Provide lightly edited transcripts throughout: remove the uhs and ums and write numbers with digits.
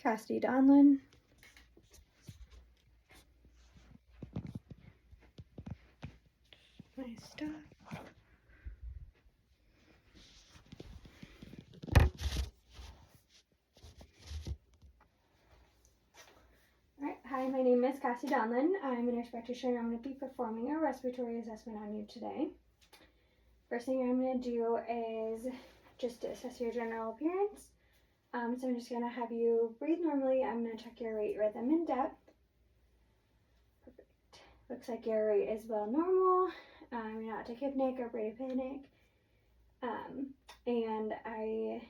Cassidy Donlin. My stuff. Alright, hi, my name is Cassidy Donlin. I'm a nurse practitioner. I'm going to be performing a respiratory assessment on you today. First thing I'm going to do is just to assess your general appearance. So I'm just going to have you breathe normally. I'm going to check your rate, rhythm, and depth. Perfect. Looks like your rate is well normal. You're not tachypnic or bradypneic. And I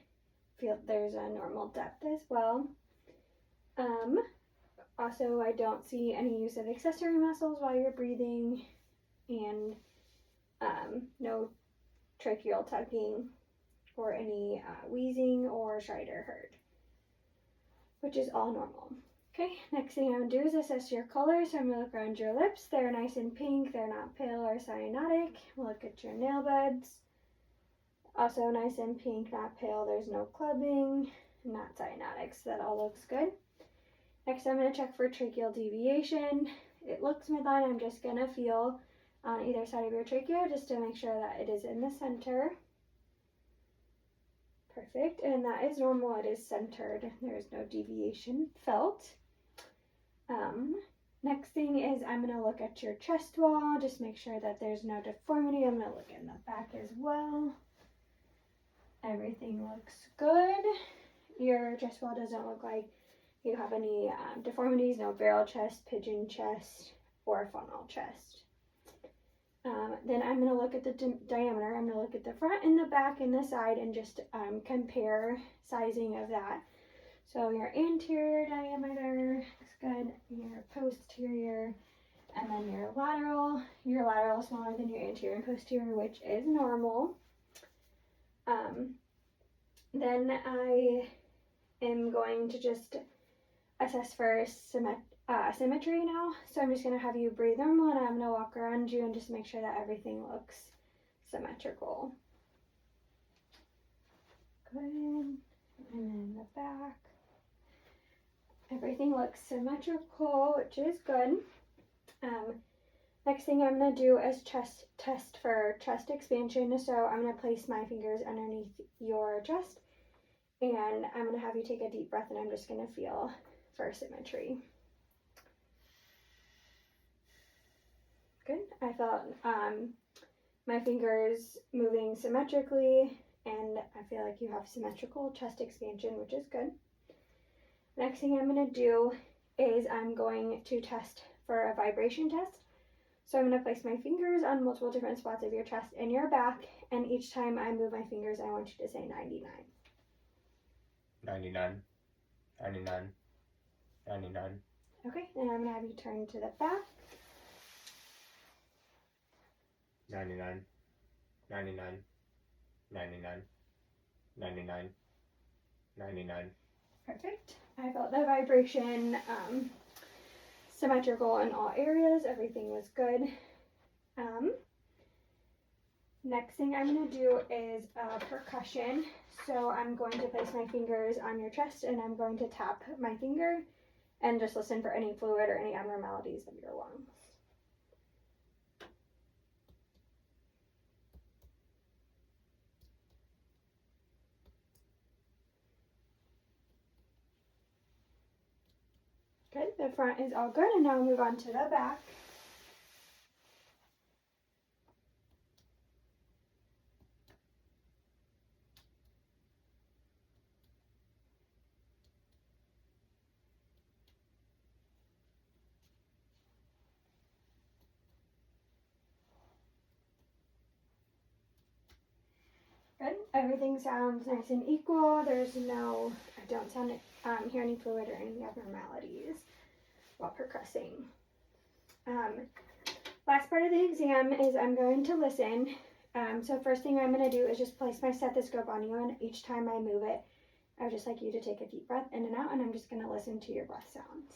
feel there's a normal depth as well. Also, I don't see any use of accessory muscles while you're breathing, and no tracheal tugging or any wheezing or stridor heard, which is all normal. Okay, next thing I'm going to do is assess your color. So I'm going to look around your lips. They're nice and pink. They're not pale or cyanotic. We'll look at your nail beds. Also nice and pink, not pale. There's no clubbing, not cyanotic, so that all looks good. Next, I'm going to check for tracheal deviation. It looks midline. I'm just going to feel on either side of your trachea just to make sure that it is in the center. Perfect, and that is normal. It is centered. There is no deviation felt. Next thing is I'm going to look at your chest wall, just make sure that there's no deformity. I'm going to look in the back as well. Everything looks good. Your chest wall doesn't look like you have any deformities, no barrel chest, pigeon chest, or funnel chest. Then I'm going to look at the diameter. I'm going to look at the front and the back and the side and just compare sizing of that. So your anterior diameter looks good, your posterior, and then your lateral. Your lateral is smaller than your anterior and posterior, which is normal. Then I am going to just assess for symmetry now. So I'm just going to have you breathe normal, and I'm going to walk around you and just make sure that everything looks symmetrical. Good. And then the back. Everything looks symmetrical, which is good. Next thing I'm going to do is test for chest expansion. So I'm going to place my fingers underneath your chest, and I'm going to have you take a deep breath, and I'm just going to feel for symmetry. Good. I felt my fingers moving symmetrically, and I feel like you have symmetrical chest expansion, which is good. Next thing I'm going to do is I'm going to test for a vibration test. So I'm going to place my fingers on multiple different spots of your chest and your back, and each time I move my fingers, I want you to say 99. 99, 99, 99. Okay, and I'm going to have you turn to the back. 99, 99, 99, 99, 99. Perfect. I felt the vibration symmetrical in all areas. Everything was good. Next thing I'm going to do is percussion. So I'm going to place my fingers on your chest, and I'm going to tap my finger and just listen for any fluid or any abnormalities of your lungs. Good, the front is all good, and now we'll move on to the back. Good, everything sounds nice and equal. There's no, I don't hear any fluid or any abnormalities while percussing. Last part of the exam is I'm going to listen. So first thing I'm going to do is just place my stethoscope on you, and each time I move it, I would just like you to take a deep breath in and out, and I'm just going to listen to your breath sounds.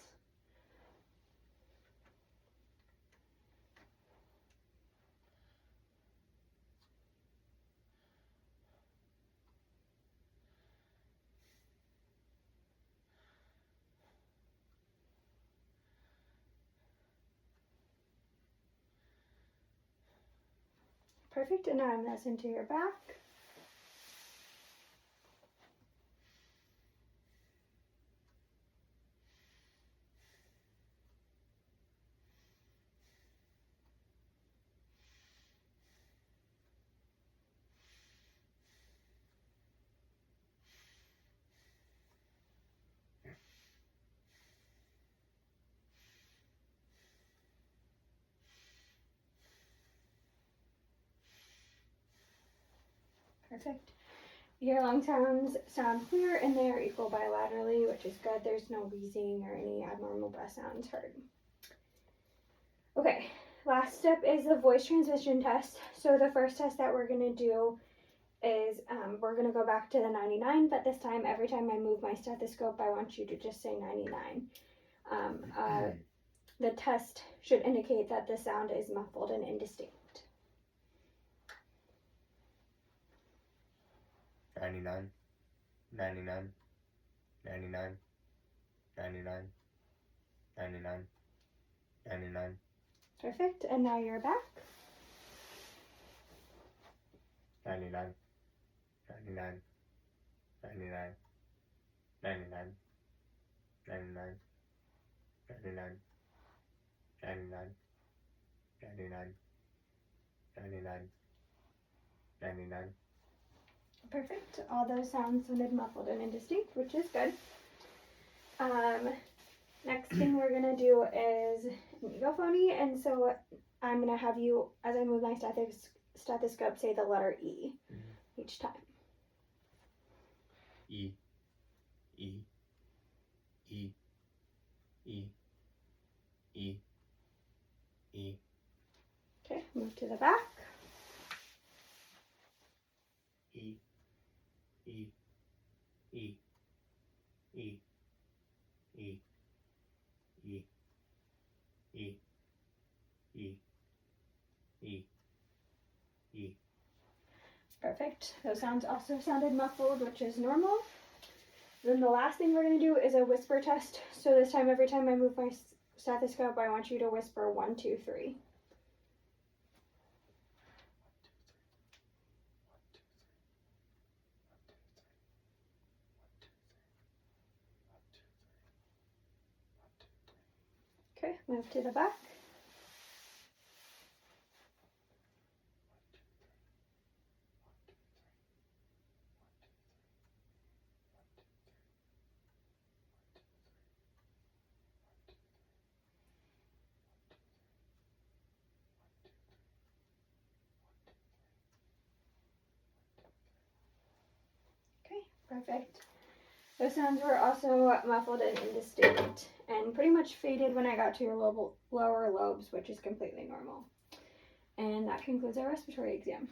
Perfect, and now I'm going to listen to your back. Perfect. Your lung sounds sound clear and they are equal bilaterally, which is good. There's no wheezing or any abnormal breath sounds heard. Okay, last step is the voice transmission test. So the first test that we're going to do is we're going to go back to the 99, but this time, every time I move my stethoscope, I want you to just say 99. The test should indicate that the sound is muffled and indistinct. 99, 99, 99, 99, 99, 99. Perfect, and now you're back. 99, 99, 99, 99, 99, 99, 99, 99, 99, 99. Perfect. All those sounds sounded muffled and indistinct, which is good. Next thing we're gonna do is an egophony, and so I'm gonna have you, as I move my stethoscope, say the letter E each time. E, E, E, E, E, E. Okay, move to the back. E, E, E, E, E, E, E, E, E, E. Perfect. Those sounds also sounded muffled, which is normal. Then the last thing we're going to do is a whisper test. So this time, every time I move my stethoscope, I want you to whisper 1, 2, 3. Okay, move to the back. Okay, perfect. Those sounds were also muffled and indistinct and pretty much faded when I got to your lower lobes, which is completely normal. And that concludes our respiratory exam.